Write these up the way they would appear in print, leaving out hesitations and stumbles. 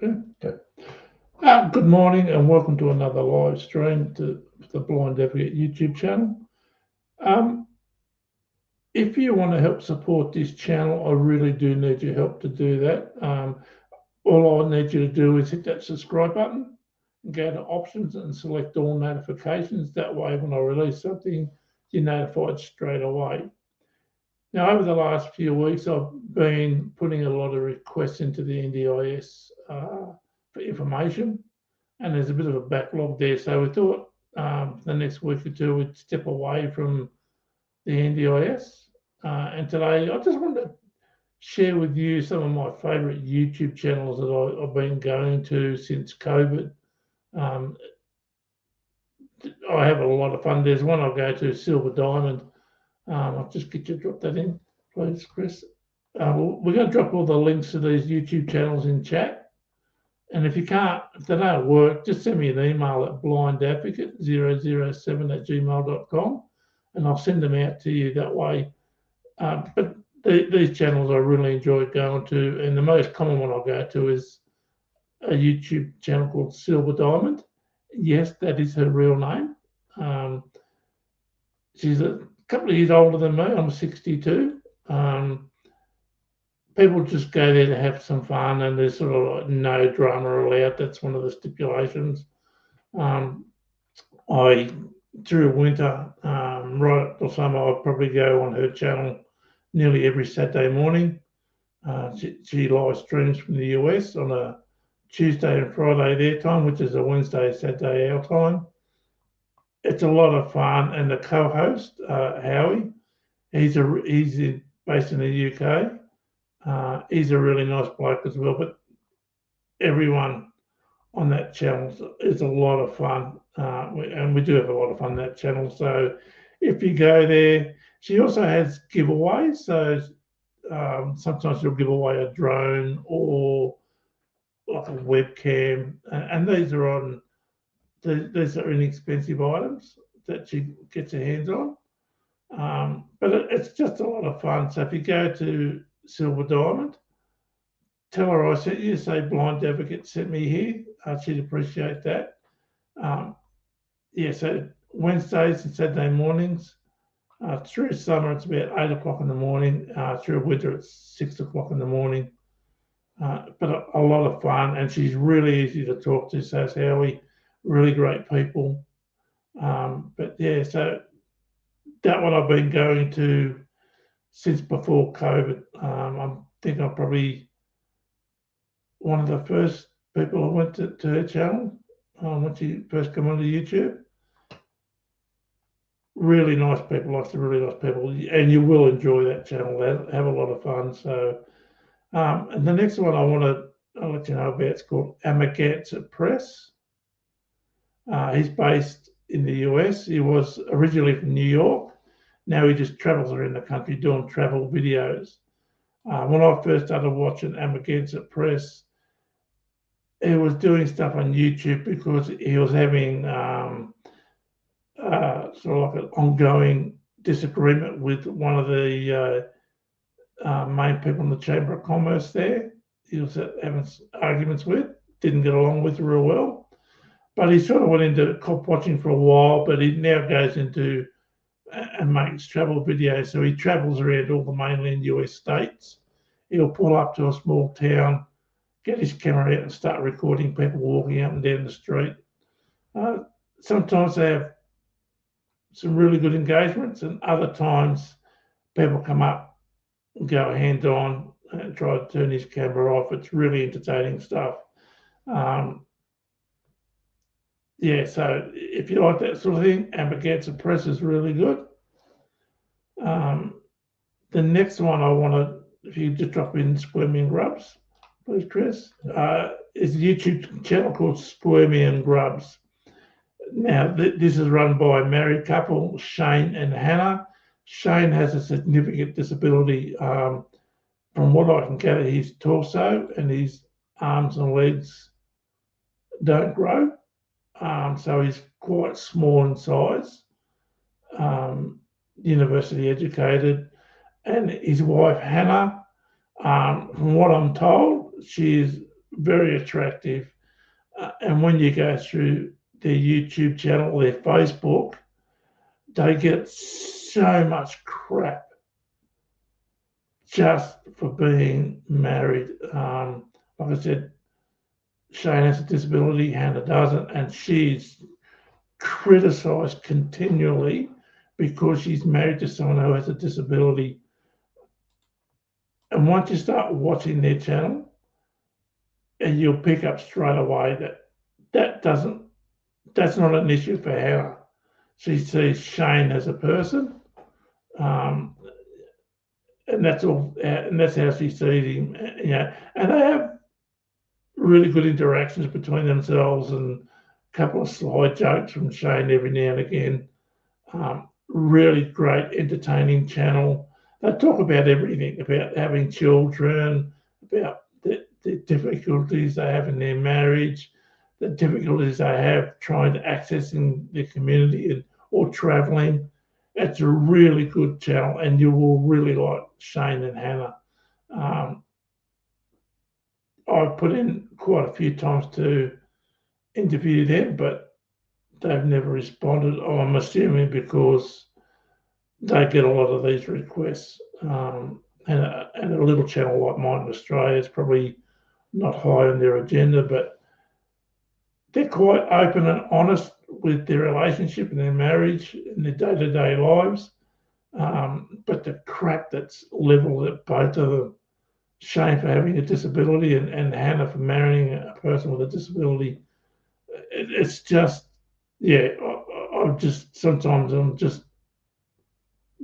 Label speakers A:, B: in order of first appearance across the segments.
A: Okay. Good morning and welcome to another live stream to the Blind Advocate YouTube channel. Um, if you want to help support this channel, I really do need your help to do that. All I need you to do is hit that subscribe button, go to options and select all notifications. That way, when I release something, you're notified straight away. Now, over the last few weeks, I've been putting a lot of requests into the NDIS for information, and there's a bit of a backlog there. So we thought the next week or two we'd step away from the NDIS. And today I just wanted to share with you some of my favourite YouTube channels that I've been going to since COVID. Um, I have a lot of fun. There's one I go to, Silver Diamond. I'll just get you to drop that in, please, Chris. We're going to drop all the links to these YouTube channels in chat. And if they don't work, just send me an email at blindadvocate007@gmail.com and I'll send them out to you that way. But these channels I really enjoy going to, and the most common one I go to is a YouTube channel called Silver Diamond. Yes, that is her real name. She's a couple of years older than me. I'm 62. People just go there to have some fun, and there's sort of like no drama allowed. That's one of the stipulations. Through winter, right up till summer, I'll probably go on her channel nearly every Saturday morning. She live streams from the US on a Tuesday and Friday their time, which is a Wednesday, Saturday our time. It's a lot of fun, and the co-host, Howie, he's based in the UK. He's a really nice bloke as well, but everyone on that channel is a lot of fun, and we do have a lot of fun on that channel. So if you go there, she also has giveaways. So sometimes she'll give away a drone or like a webcam, and these are inexpensive items that she gets her hands on. But it's just a lot of fun. So if you go to Silver Diamond, tell her I sent you, say Blind Advocate sent me here. She'd appreciate that. So Wednesdays and Saturday mornings. Through summer, it's about 8 o'clock in the morning. Through winter, it's 6 o'clock in the morning. But a lot of fun, and she's really easy to talk to. So it's Howie, really great people. So that one I've been going to since before COVID. I think I'm probably one of the first people I went to her channel when she first came onto YouTube. Really nice people, lots of really nice people, and you will enjoy that channel. They have a lot of fun. So, and the next one I'll let you know about, it's called Amagansett Press. He's based in the US. He was originally from New York. Now he just travels around the country doing travel videos. When I first started watching Amagansett Press, he was doing stuff on YouTube because he was having sort of like an ongoing disagreement with one of the main people in the Chamber of Commerce there. He was having arguments with, didn't get along with real well. But he sort of went into cop watching for a while, but he now goes into and makes travel videos. So he travels around all the mainland US states. He'll pull up to a small town, get his camera out and start recording people walking up and down the street. Sometimes they have some really good engagements, and other times people come up and go hand-on and try to turn his camera off. It's really entertaining stuff. So if you like that sort of thing, Amagansett Press is really good. The next one I want to, if you just drop in Squirmy and Grubs, please, Chris, is a YouTube channel called Squirmy and Grubs. Now, this is run by a married couple, Shane and Hannah. Shane has a significant disability. From what I can gather, his torso and his arms and legs don't grow. So he's quite small in size, university educated. And his wife, Hannah, from what I'm told, she's very attractive. And when you go through their YouTube channel or their Facebook, they get so much crap just for being married. Like I said, Shane has a disability, Hannah doesn't, and she's criticised continually because she's married to someone who has a disability. And once you start watching their channel, and you'll pick up straight away that's not an issue for Hannah. She sees Shane as a person, um, and that's all, and that's how she sees him. And they have really good interactions between themselves, and a couple of sly jokes from Shane every now and again. Really great, entertaining channel. They talk about everything, about having children, about the difficulties they have in their marriage, the difficulties they have trying to accessing the community or traveling. It's a really good channel, and you will really like Shane and Hannah. I've put in quite a few times to interview them, but they've never responded. I'm assuming because they get a lot of these requests. And a little channel like mine in Australia is probably not high on their agenda, but they're quite open and honest with their relationship and their marriage and their day-to-day lives. But the crap that's levelled at both of them, Shane for having a disability and Hannah for marrying a person with a disability, it's just, yeah, I'm just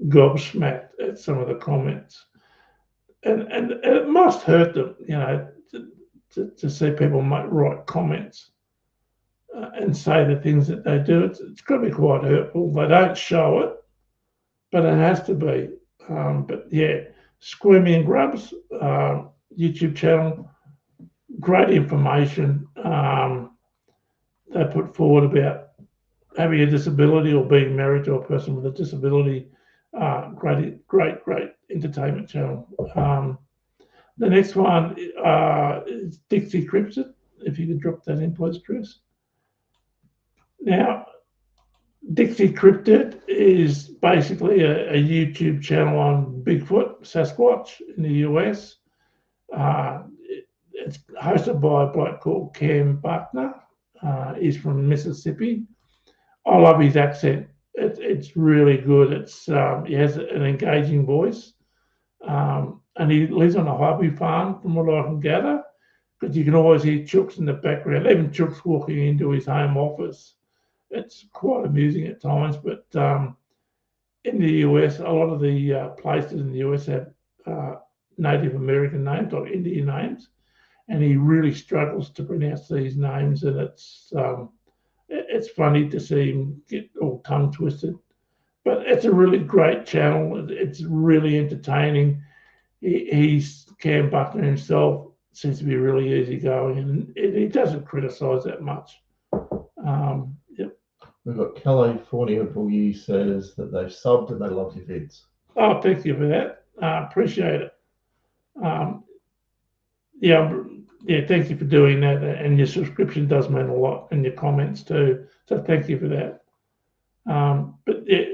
A: gobsmacked at some of the comments. And it must hurt them, to see people write comments and say the things that they do. It's got to be quite hurtful. They don't show it, but it has to be. But yeah, Squirmy and Grubs YouTube channel, great information. They put forward about having a disability or being married to a person with a disability. Great entertainment channel. The next one is Dixie Cryptid. If you could drop that in, please, Chris. Now, Dixie Cryptid is basically a YouTube channel on Bigfoot, Sasquatch in the US. It's hosted by a bloke called Cam Buckner. He's from Mississippi. I love his accent. It's really good. He has an engaging voice. And he lives on a hobby farm, from what I can gather, because you can always hear chooks in the background, even chooks walking into his home office. It's quite amusing at times, but in the US, a lot of the places in the US have Native American names, like Indian names, and he really struggles to pronounce these names, and it's funny to see him get all tongue twisted. But it's a really great channel. It's really entertaining. He's Cam Buckner himself seems to be really easygoing, and he doesn't criticise that much. Yep.
B: We've got California for you says that they've subbed and they love your vids.
A: Oh, thank you for that. Appreciate it. Yeah, thank you for doing that, and your subscription does mean a lot, and your comments too. So thank you for that. But yeah,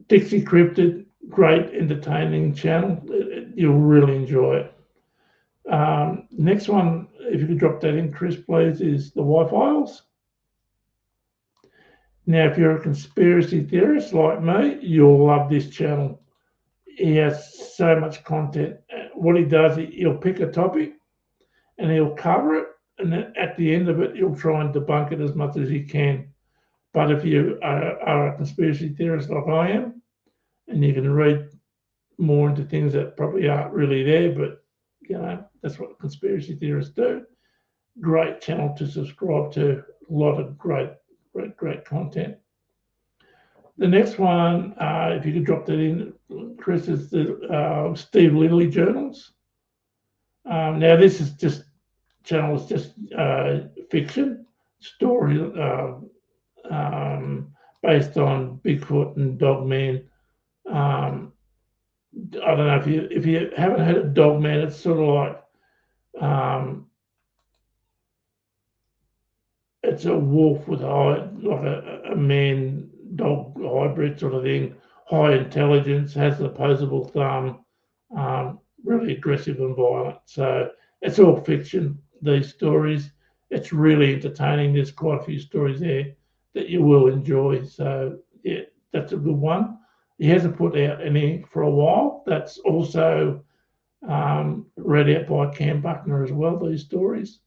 A: Dixie Cryptid, great entertaining channel. You'll really enjoy it. Next one, if you could drop that in, Chris, please, is the Y-Files. Now, if you're a conspiracy theorist like me, you'll love this channel. He has so much content. What he does, he'll pick a topic and he'll cover it, and then at the end of it, he'll try and debunk it as much as he can. But if you are a conspiracy theorist like I am, and you can read more into things that probably aren't really there, but that's what conspiracy theorists do. Great channel to subscribe to. A lot of great content. The next one, if you could drop that in, Chris, is the Steve Lilly journals. Now, this is just channel is just fiction story based on Bigfoot and Dogman. I don't know if you haven't heard of Dogman. It's sort of like It's a wolf with a man dog hybrid sort of thing, high intelligence, has an opposable thumb, really aggressive and violent. So it's all fiction, these stories. It's really entertaining. There's quite a few stories there that you will enjoy. So yeah, that's a good one. He hasn't put out any for a while. That's also read out by Cam Buckner as well, these stories.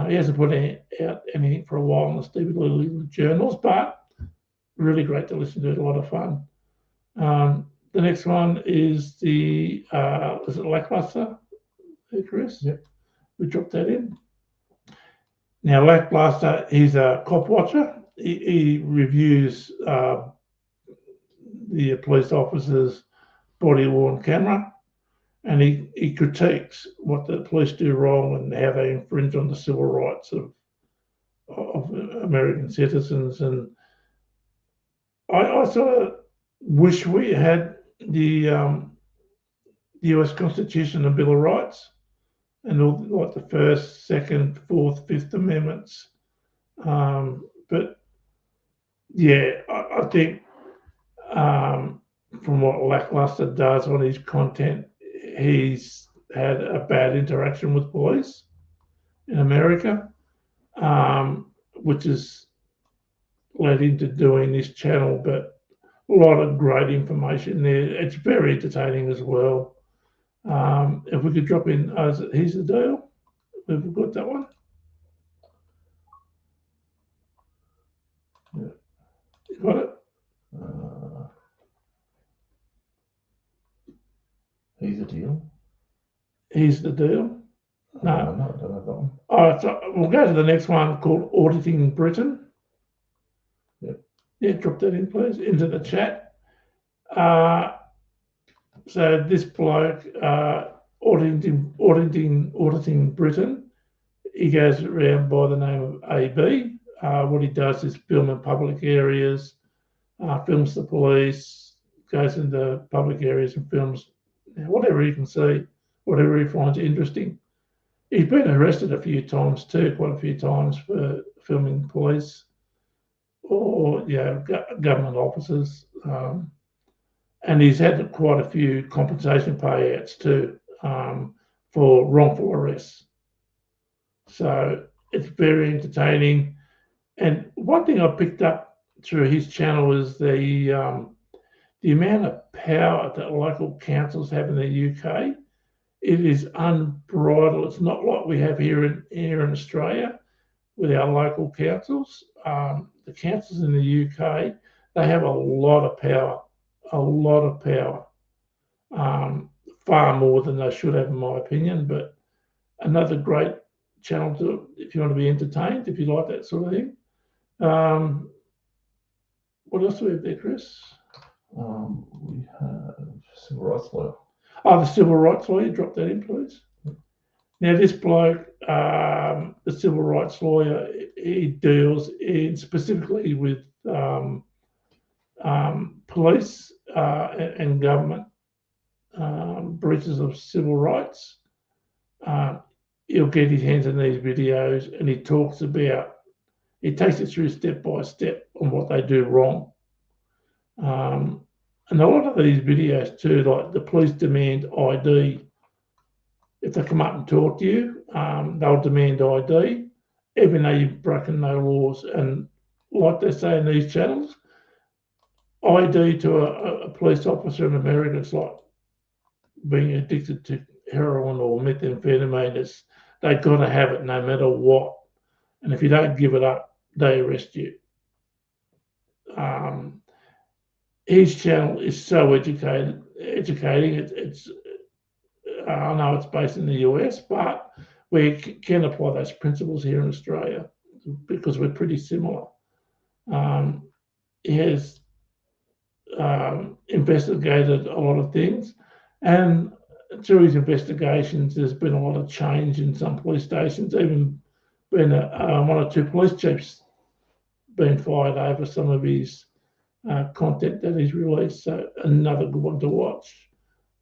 A: He hasn't put out anything for a while in the Stevie Lilly journals, but really great to listen to. A lot of fun. The next one is is it Lackluster? Hey, Chris?
B: Yep.
A: We dropped that in. Now, Lackluster, he's a cop watcher. He reviews the police officers' body-worn camera, and he critiques what the police do wrong and how they infringe on the civil rights of American citizens. And I sort of wish we had the US Constitution and Bill of Rights and all like the First, Second, Fourth, Fifth Amendments. But yeah, I think from what Lackluster does on his content, he's had a bad interaction with police in America, which has led into doing this channel. But a lot of great information there. It's very entertaining as well. If we could drop in, here's the deal. Have we got that one?
B: Yeah.
A: You got it?
B: Here's the deal.
A: Here's the deal. No,
B: I don't have that one.
A: All right, so we'll go to the next one called Auditing Britain.
B: Yep.
A: Yeah, drop that in, please, into the chat. So this bloke, auditing Britain, he goes around by the name of AB. What he does is film in public areas, films the police, goes into public areas and films whatever he can see, whatever he finds interesting. He's been arrested a few times too, quite a few times for filming police or government officers. And he's had quite a few compensation payouts too for wrongful arrests. So it's very entertaining. And one thing I picked up through his channel is the amount of power that local councils have in the UK. It is unbridled. It's not like we have here in Australia with our local councils. The councils in the UK, they have a lot of power, far more than they should have, in my opinion. But another great channel if you want to be entertained, if you like that sort of thing. What else do we have there, Chris?
B: We have civil rights lawyer.
A: Oh, the civil rights lawyer. Drop that in, please. Now, this bloke, the civil rights lawyer, he deals specifically with police and government breaches of civil rights. He'll get his hands in these videos and he takes it through step by step on what they do wrong. And a lot of these videos too, like the police demand ID. If they come up and talk to you, they'll demand ID, even though you've broken no laws. And like they say in these channels, ID to a police officer in America is like being addicted to heroin or methamphetamine. They've got to have it no matter what. And if you don't give it up, they arrest you. His channel is so educating. I know it's based in the US, but we can apply those principles here in Australia because we're pretty similar. He has investigated a lot of things, and through his investigations, there's been a lot of change in some police stations. Even been one or two police chiefs been fired over some of his content that he's released. So another good one to watch.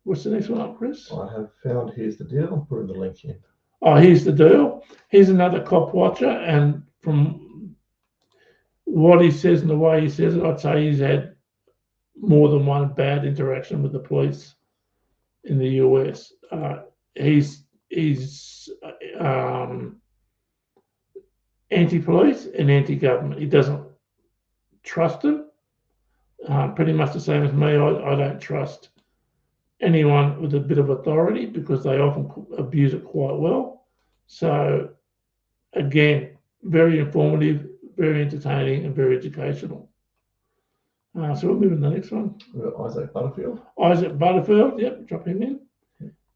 A: What's the next one up, Chris?
B: I have found Here's the Deal. I'll put in the link in.
A: Oh, here's the deal. He's another cop watcher, and from what he says and the way he says it, I'd say he's had more than one bad interaction with the police in the US. He's anti-police and anti-government. He doesn't trust them. Pretty much the same as me. I don't trust anyone with a bit of authority because they often abuse it quite well. So again, very informative, very entertaining, and very educational. So we'll move on to the next one.
B: Isaac Butterfield.
A: Isaac Butterfield, yep, drop him in.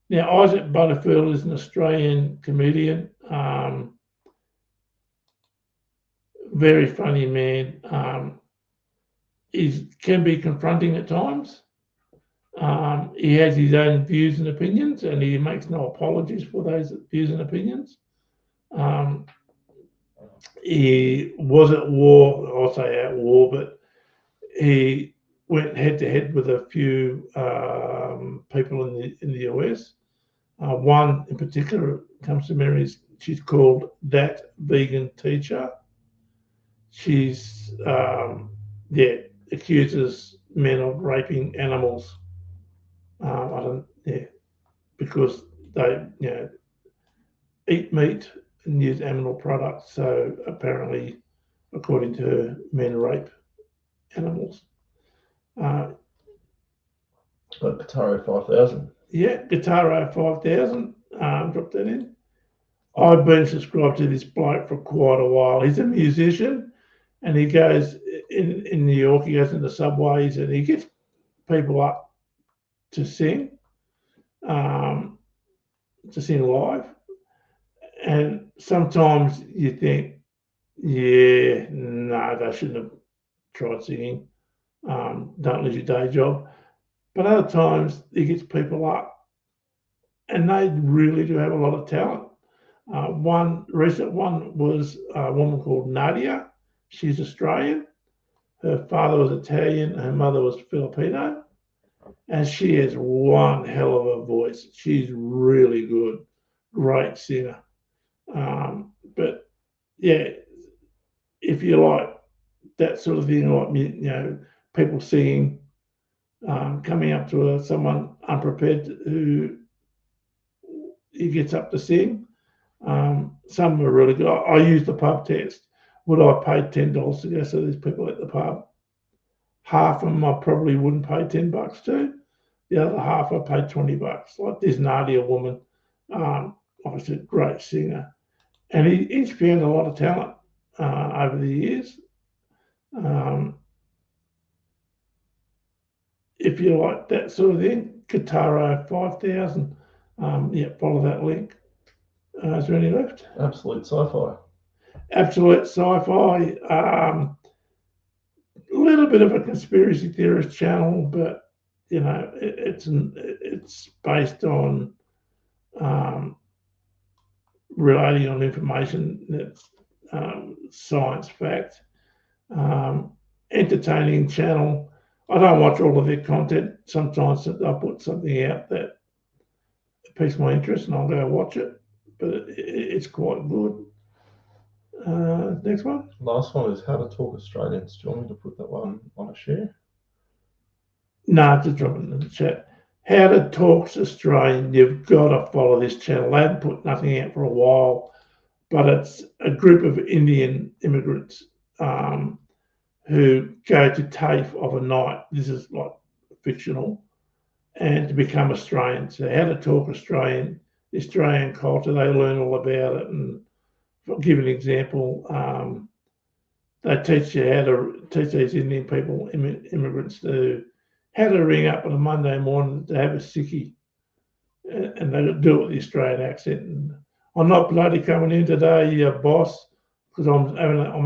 A: Now, Isaac Butterfield is an Australian comedian, very funny man. He can be confronting at times. He has his own views and opinions, and he makes no apologies for those views and opinions. He was at war, I'll say at war, but he went head to head with a few people in the US. One in particular comes to memory. She's called That Vegan Teacher. She's accuses men of raping animals. Because they eat meat and use animal products. So apparently, according to her, men rape animals.
B: But Guitaro 5000.
A: Yeah, Guitaro 5000. Drop that in. I've been subscribed to this bloke for quite a while. He's a musician, and he goes in New York. He goes into subways and he gets people up to sing live. And sometimes you think, yeah, no, they shouldn't have tried singing. Don't lose your day job. But other times he gets people up, and they really do have a lot of talent. One recent one was a woman called Nadia. She's Australian. Her father was Italian. Her mother was Filipino. And she has one hell of a voice. She's really good. Great singer. But yeah, if you like that sort of thing, like people singing, coming up to someone unprepared who he gets up to sing. Some are really good. I use the pub test. Would I pay $10 to go see these people at the pub? Half of them I probably wouldn't pay $10 to. The other half I paid $20. Like this Nadia woman, obviously a great singer, and he's found a lot of talent over the years. If you like that sort of thing, Guitaro 5000. Follow that link. Is there any left?
B: Absolute Sci-Fi.
A: Absolute Sci-Fi. A little bit of a conspiracy theorist channel, but it's based on relating on information that's science fact. Entertaining channel. I don't watch all of their content. Sometimes I'll put something out that piques my interest and I'll go watch it, but it's quite good. Next one.
B: Last one is How to Talk Australians. Do you want me to put that one on a share?
A: No, just drop it in the chat. How to Talk Australian. You've got to follow this channel. They haven't put nothing out for a while, but it's a group of Indian immigrants who go to TAFE of a night. This is like fictional, and to become Australian. So how to talk Australian, the Australian culture, they learn all about it. And I'll give an example. They teach you how to teach these Indian people, immigrants, how to ring up on a Monday morning to have a sickie, and they do it with the Australian accent. And I'm not bloody coming in today, boss, because I'm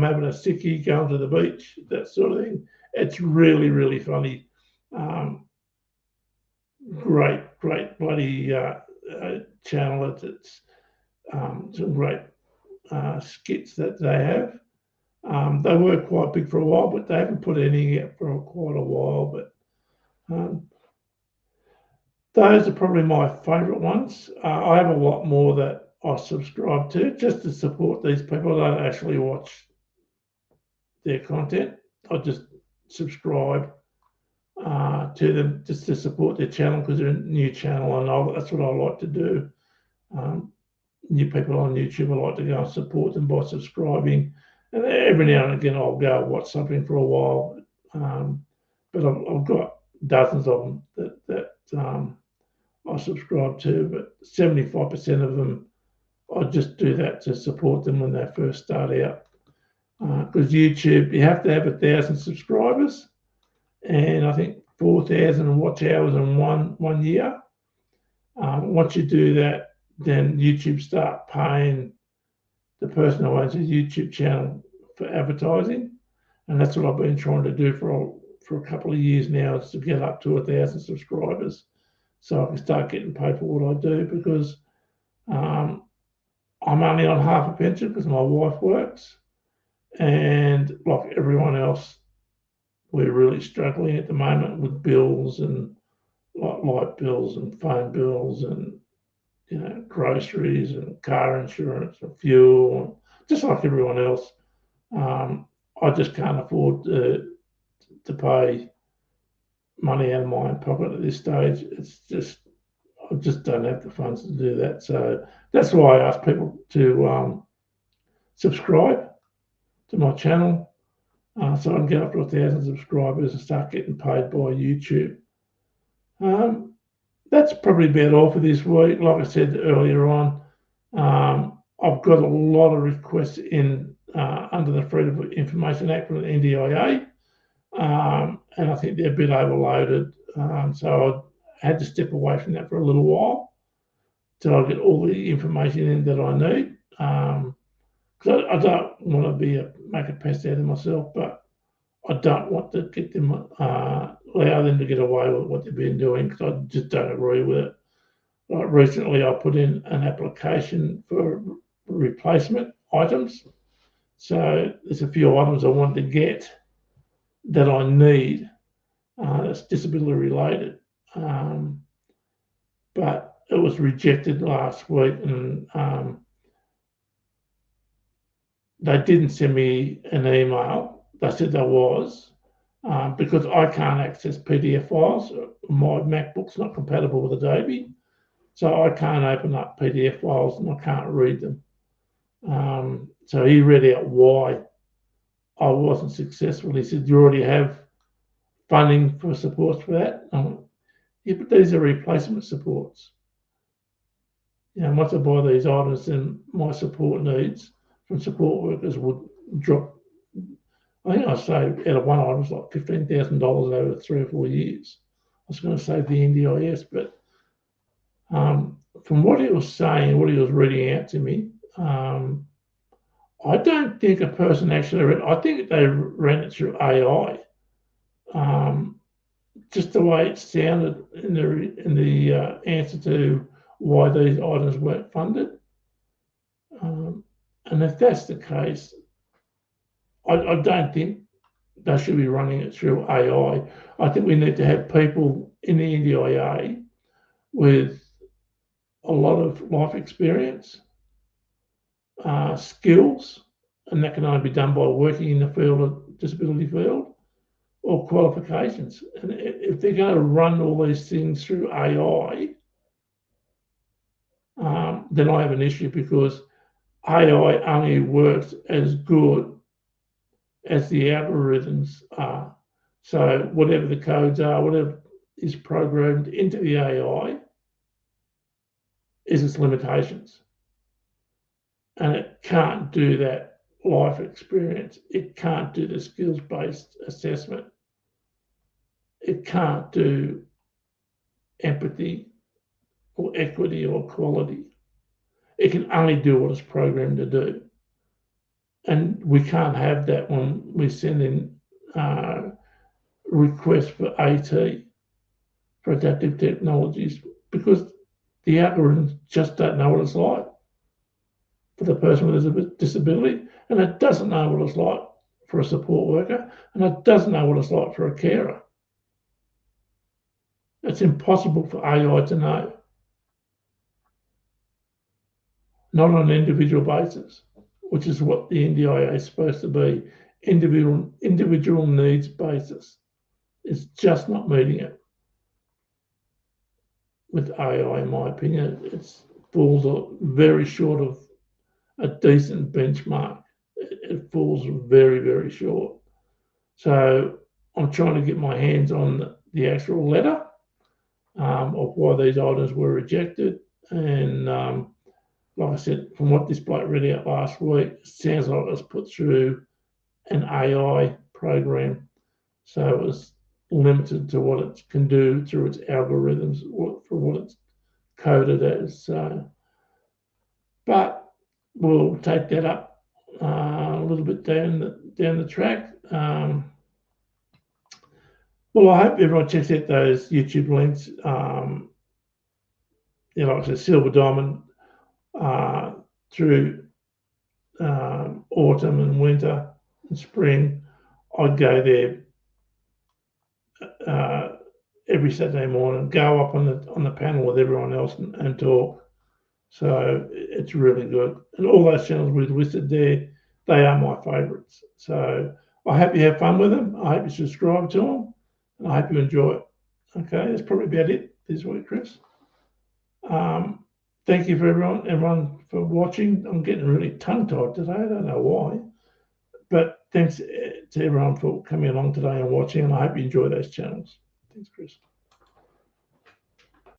A: having a sickie going to the beach, that sort of thing. It's really, really funny. Great bloody channel. It's some great skits that they have. They were quite big for a while, but they haven't put anything out for quite a while. But those are probably my favourite ones. I have a lot more that I subscribe to just to support these people. I don't actually watch their content. I just subscribe to them just to support their channel because they're a new channel, and that's what I like to do. New people on YouTube, I like to go and support them by subscribing. And every now and again, I'll go watch something for a while. But I've got dozens of them that I subscribe to, but 75% of them, I just do that to support them when they first start out. Because YouTube, you have to have 1,000 subscribers, and I think 4,000 watch hours in one year. Once you do that, then YouTube start paying the person who owns a YouTube channel for advertising, and that's what I've been trying to do for a couple of years now, is to get up to 1,000 subscribers, so I can start getting paid for what I do, because I'm only on half a pension because my wife works, and like everyone else, we're really struggling at the moment with bills and like light bills and phone bills and groceries and car insurance and fuel, and just like everyone else. I just can't afford to pay money out of my own pocket at this stage. It's just, I just don't have the funds to do that. So that's why I ask people to subscribe to my channel, so I can get up to 1,000 subscribers and start getting paid by YouTube. That's probably about all for this week. Like I said earlier on, I've got a lot of requests in under the Freedom of Information Act from the NDIA, and I think they're a bit overloaded. So I had to step away from that for a little while till I get all the information in that I need. Because I don't want to make a pest out of myself, but I don't want to get them allow them to get away with what they've been doing, because I just don't agree with it. Like recently, I put in an application for replacement items. So there's a few items I want to get that I need that's disability related, but it was rejected last week, and they didn't send me an email. They said there was, because I can't access PDF files. My MacBook's not compatible with Adobe, so I can't open up PDF files and I can't read them. So he read out why I wasn't successful. He said, "You already have funding for supports for that." Yeah, but these are replacement supports. Once I buy these items, then my support needs from support workers would drop. I think I saved out of one item, like $15,000 over 3 or 4 years. I was going to save the NDIS, but from what he was saying, what he was reading out to me, I don't think a person actually read. I think they ran it through AI. Just the way it sounded in the answer to why these items weren't funded. And if that's the case, I don't think they should be running it through AI. I think we need to have people in the NDIA with a lot of life experience, skills, and that can only be done by working in the field of disability field, or qualifications. And if they're going to run all these things through AI, then I have an issue, because AI only works as good as the algorithms are. So whatever the codes are, whatever is programmed into the AI is its limitations. And it can't do that life experience. It can't do the skills-based assessment. It can't do empathy or equity or quality. It can only do what it's programmed to do. And we can't have that when we send in requests for AT, for adaptive technologies, because the algorithms just don't know what it's like for the person with a disability, and it doesn't know what it's like for a support worker, and it doesn't know what it's like for a carer. It's impossible for AI to know. not on an individual basis, which is what the NDIA is supposed to be, individual needs basis. It's just not meeting it. With AI, in my opinion, it falls very short of a decent benchmark. It falls very, very short. So I'm trying to get my hands on the actual letter of why these items were rejected. And like I said, from what this bloke read out last week, it sounds like it was put through an AI program. So it was limited to what it can do through its algorithms for what it's coded as. But we'll take that up a little bit down the track. Well, I hope everyone checks out those YouTube links. Like I said, Silver Diamond through autumn and winter and spring. I'd go there every Saturday morning, go up on the panel with everyone else and talk. So it's really good. And all those channels we've listed there, they are my favourites. So I hope you have fun with them. I hope you subscribe to them. And I hope you enjoy it. Okay, that's probably about it this week, Chris. Thank you for everyone for watching. I'm getting really tongue-tied today. I don't know why. But thanks to everyone for coming along today and watching. And I hope you enjoy those channels. Thanks, Chris.